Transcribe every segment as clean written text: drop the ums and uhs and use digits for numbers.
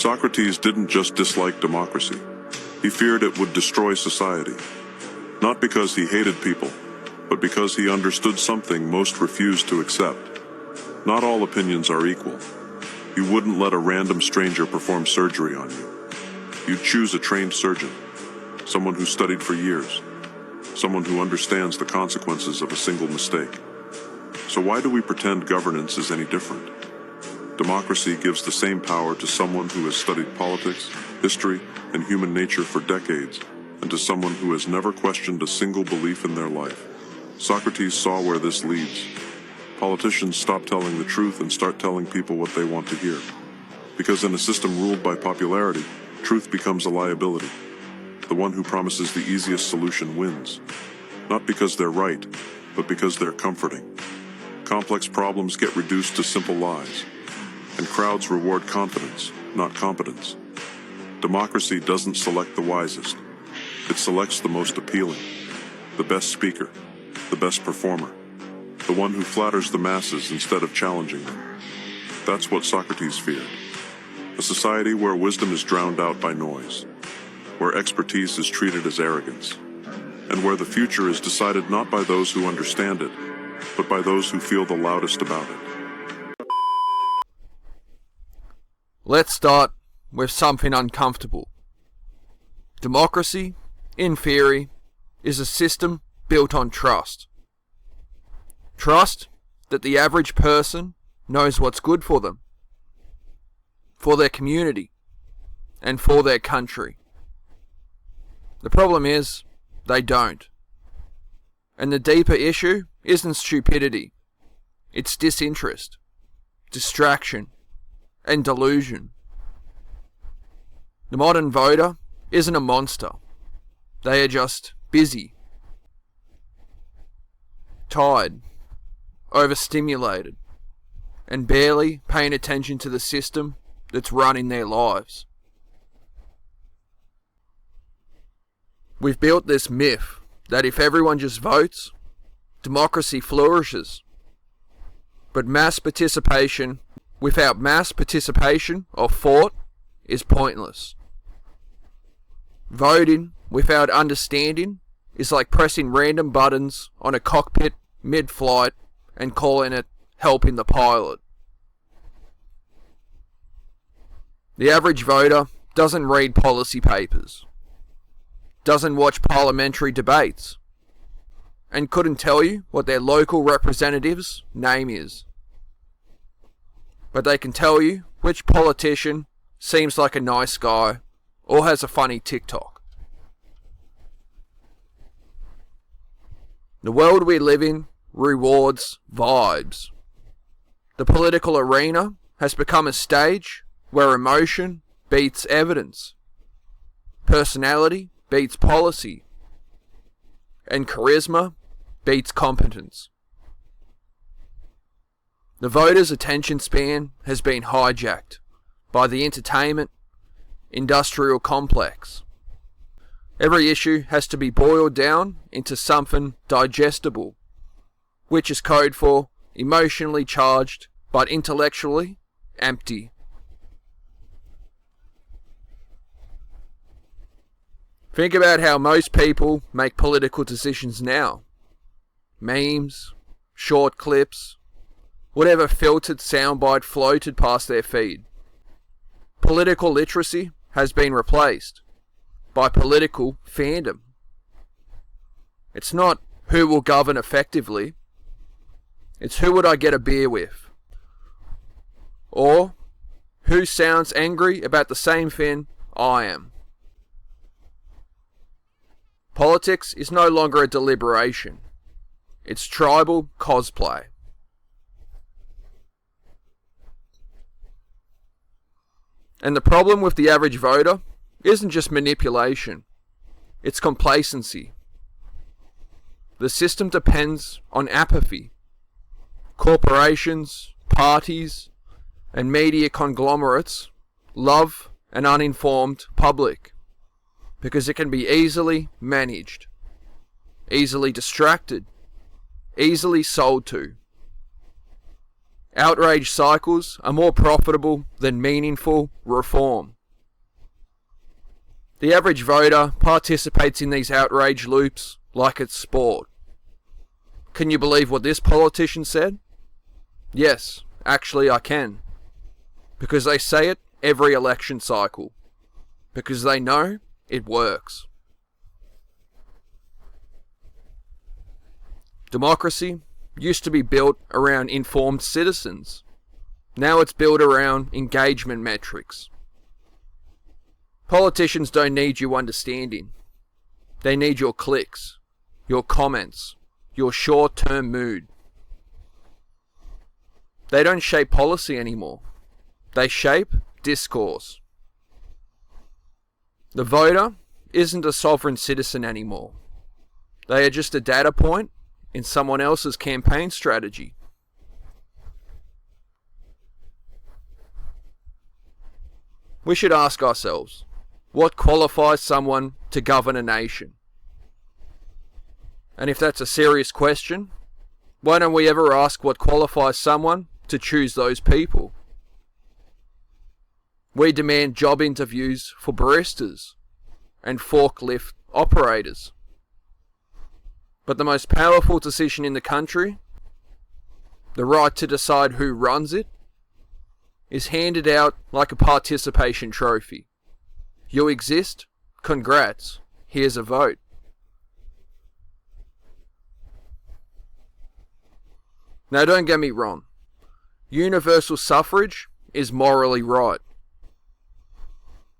Socrates didn't just dislike democracy. He feared it would destroy society. Not because he hated people, but because he understood something most refused to accept. Not all opinions are equal. You wouldn't let a random stranger perform surgery on you. You'd choose a trained surgeon, someone who studied for years, someone who understands the consequences of a single mistake. So why do we pretend governance is any different? Democracy gives the same power to someone who has studied politics, history, and human nature for decades, and to someone who has never questioned a single belief in their life. Socrates saw where this leads. Politicians stop telling the truth and start telling people what they want to hear. Because in a system ruled by popularity, truth becomes a liability. The one who promises the easiest solution wins. Not because they're right, but because they're comforting. Complex problems get reduced to simple lies. And crowds reward confidence, not competence. Democracy doesn't select the wisest. It selects the most appealing, the best speaker, the best performer, the one who flatters the masses instead of challenging them. That's what Socrates feared. A society where wisdom is drowned out by noise, where expertise is treated as arrogance, and where the future is decided not by those who understand it, but by those who feel the loudest about it. Let's start with something uncomfortable. Democracy, in theory, is a system built on trust. Trust that the average person knows what's good for them, for their community, and for their country. The problem is, they don't. And the deeper issue isn't stupidity. It's disinterest, distraction, and delusion. The modern voter isn't a monster. They are just busy, tired, overstimulated, and barely paying attention to the system that's running their lives. We've built this myth that if everyone just votes, democracy flourishes. But mass participation without mass participation or thought is pointless. Voting without understanding is like pressing random buttons on a cockpit mid-flight and calling it helping the pilot. The average voter doesn't read policy papers, doesn't watch parliamentary debates, and couldn't tell you what their local representative's name is. But they can tell you which politician seems like a nice guy or has a funny TikTok. The world we live in rewards vibes. The political arena has become a stage where emotion beats evidence, personality beats policy, and charisma beats competence. The voter's attention span has been hijacked by the entertainment industrial complex. Every issue has to be boiled down into something digestible, which is code for emotionally charged but intellectually empty. Think about how most people make political decisions now. Memes, short clips, whatever filtered soundbite floated past their feed. Political literacy has been replaced by political fandom. It's not who will govern effectively, it's who would I get a beer with? Or who sounds angry about the same thing I am. Politics is no longer a deliberation. It's tribal cosplay. And the problem with the average voter isn't just manipulation, it's complacency. The system depends on apathy. Corporations, parties, and media conglomerates love an uninformed public because it can be easily managed, easily distracted, easily sold to. Outrage cycles are more profitable than meaningful reform. The average voter participates in these outrage loops like it's sport. Can you believe what this politician said? Yes, actually I can. Because they say it every election cycle. Because they know it works. Democracy used to be built around informed citizens. Now it's built around engagement metrics. Politicians don't need you understanding. They need your clicks, your comments, your short-term mood. They don't shape policy anymore. They shape discourse. The voter isn't a sovereign citizen anymore. They are just a data point in someone else's campaign strategy. We should ask ourselves, what qualifies someone to govern a nation? And if that's a serious question, why don't we ever ask what qualifies someone to choose those people? We demand job interviews for baristas and forklift operators. But the most powerful decision in the country, the right to decide who runs it, is handed out like a participation trophy. You exist? Congrats. Here's a vote. Now don't get me wrong. Universal suffrage is morally right.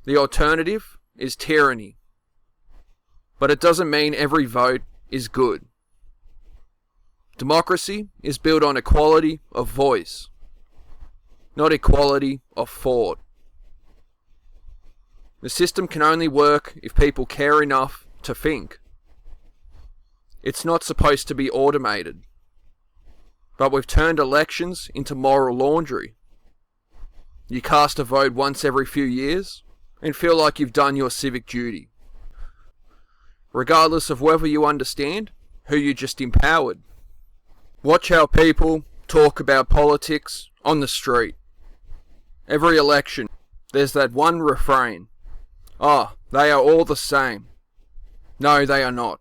The alternative is tyranny. But it doesn't mean every vote is good. Democracy is built on equality of voice, not equality of thought. The system can only work if people care enough to think. It's not supposed to be automated. But we've turned elections into moral laundry. You cast a vote once every few years and feel like you've done your civic duty, regardless of whether you understand who you just empowered. Watch how people talk about politics on the street. Every election, there's that one refrain. Oh, they are all the same. No, they are not.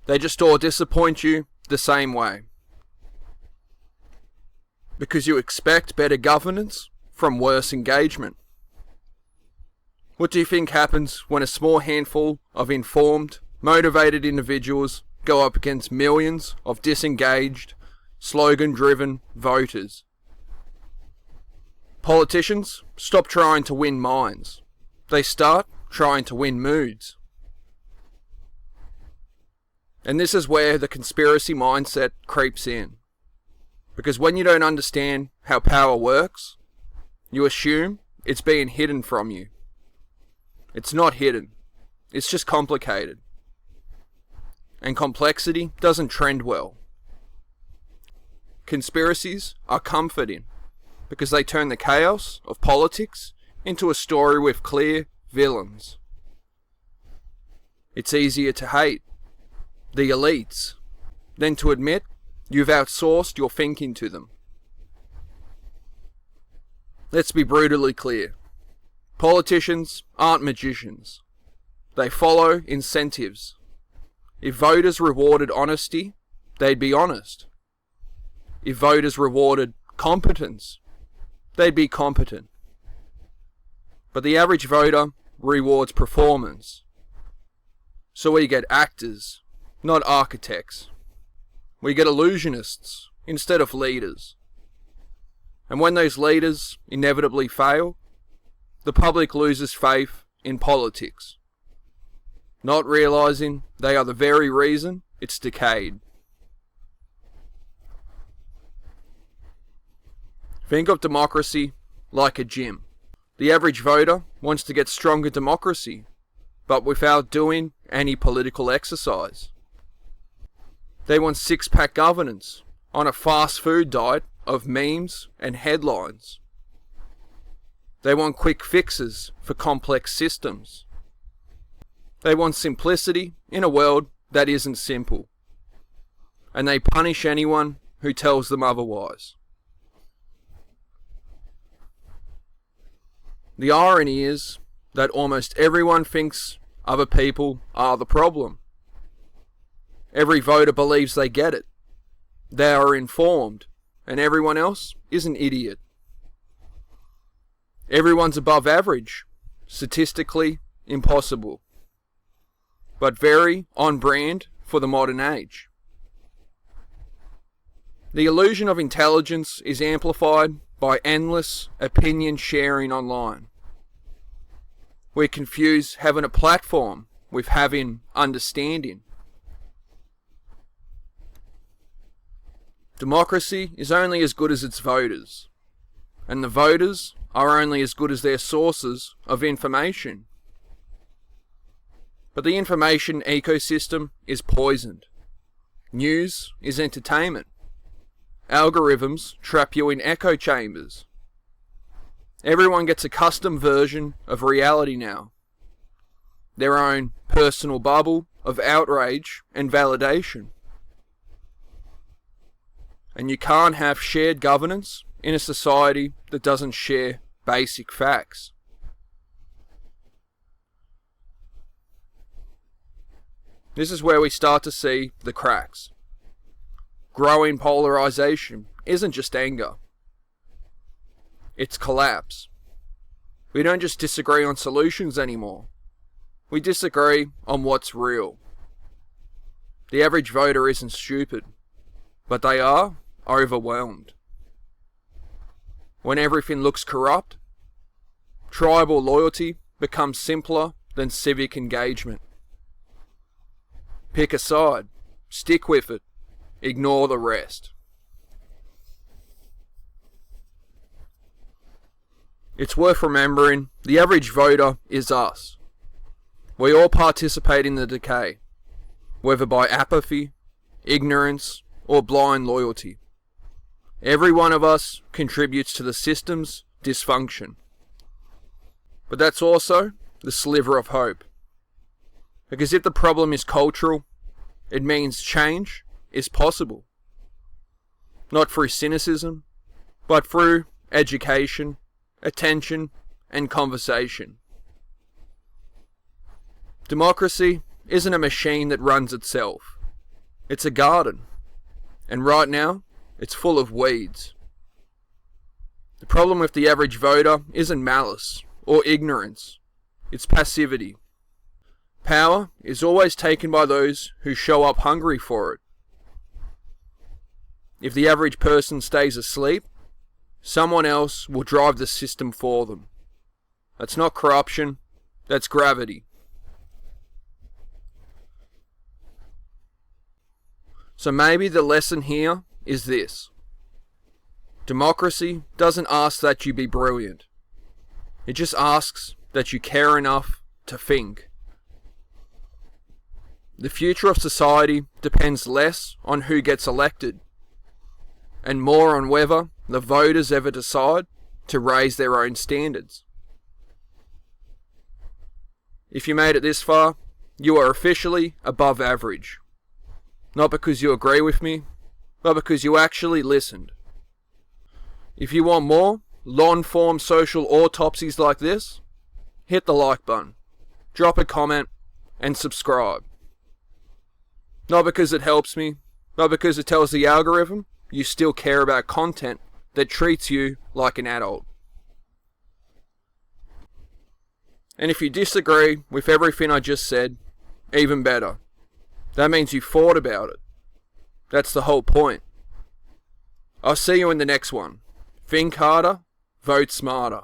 They just all disappoint you the same way. Because you expect better governance from worse engagement. What do you think happens when a small handful of informed, motivated individuals go up against millions of disengaged, slogan-driven voters? Politicians stop trying to win minds. They start trying to win moods. And this is where the conspiracy mindset creeps in. Because when you don't understand how power works, you assume it's being hidden from you. It's not hidden. It's just complicated. And complexity doesn't trend well. Conspiracies are comforting because they turn the chaos of politics into a story with clear villains. It's easier to hate the elites than to admit you've outsourced your thinking to them. Let's be brutally clear. Politicians aren't magicians. They follow incentives. If voters rewarded honesty, they'd be honest. If voters rewarded competence, they'd be competent. But the average voter rewards performance. So we get actors, not architects. We get illusionists instead of leaders. And when those leaders inevitably fail, the public loses faith in politics, not realizing they are the very reason it's decayed. Think of democracy like a gym. The average voter wants to get stronger democracy, but without doing any political exercise. They want six-pack governance on a fast food diet of memes and headlines. They want quick fixes for complex systems. They want simplicity in a world that isn't simple. And they punish anyone who tells them otherwise. The irony is that almost everyone thinks other people are the problem. Every voter believes they get it. They are informed, and everyone else is an idiot. Everyone's above average, statistically impossible, but very on brand for the modern age. The illusion of intelligence is amplified by endless opinion sharing online. We confuse having a platform with having understanding. Democracy is only as good as its voters, and the voters are only as good as their sources of information. But the information ecosystem is poisoned. News is entertainment. Algorithms trap you in echo chambers. Everyone gets a custom version of reality now. Their own personal bubble of outrage and validation. And you can't have shared governance in a society that doesn't share basic facts. This is where we start to see the cracks. Growing polarization isn't just anger. It's collapse. We don't just disagree on solutions anymore. We disagree on what's real. The average voter isn't stupid, but they are overwhelmed. When everything looks corrupt, tribal loyalty becomes simpler than civic engagement. Pick a side, stick with it, ignore the rest. It's worth remembering the average voter is us. We all participate in the decay, whether by apathy, ignorance, or blind loyalty. Every one of us contributes to the system's dysfunction. But that's also the sliver of hope. Because if the problem is cultural, it means change is possible. Not through cynicism, but through education, attention, and conversation. Democracy isn't a machine that runs itself. It's a garden. And right now, it's full of weeds. The problem with the average voter isn't malice or ignorance. It's passivity. Power is always taken by those who show up hungry for it. If the average person stays asleep, someone else will drive the system for them. That's not corruption, that's gravity. So maybe the lesson here is this. Democracy doesn't ask that you be brilliant. It just asks that you care enough to think. The future of society depends less on who gets elected, and more on whether the voters ever decide to raise their own standards. If you made it this far, you are officially above average. Not because you agree with me, but because you actually listened. If you want more long-form social autopsies like this, hit the like button, drop a comment, and subscribe. Not because it helps me, but because it tells the algorithm you still care about content that treats you like an adult. And if you disagree with everything I just said, even better. That means you thought about it. That's the whole point. I'll see you in the next one. Think harder, vote smarter.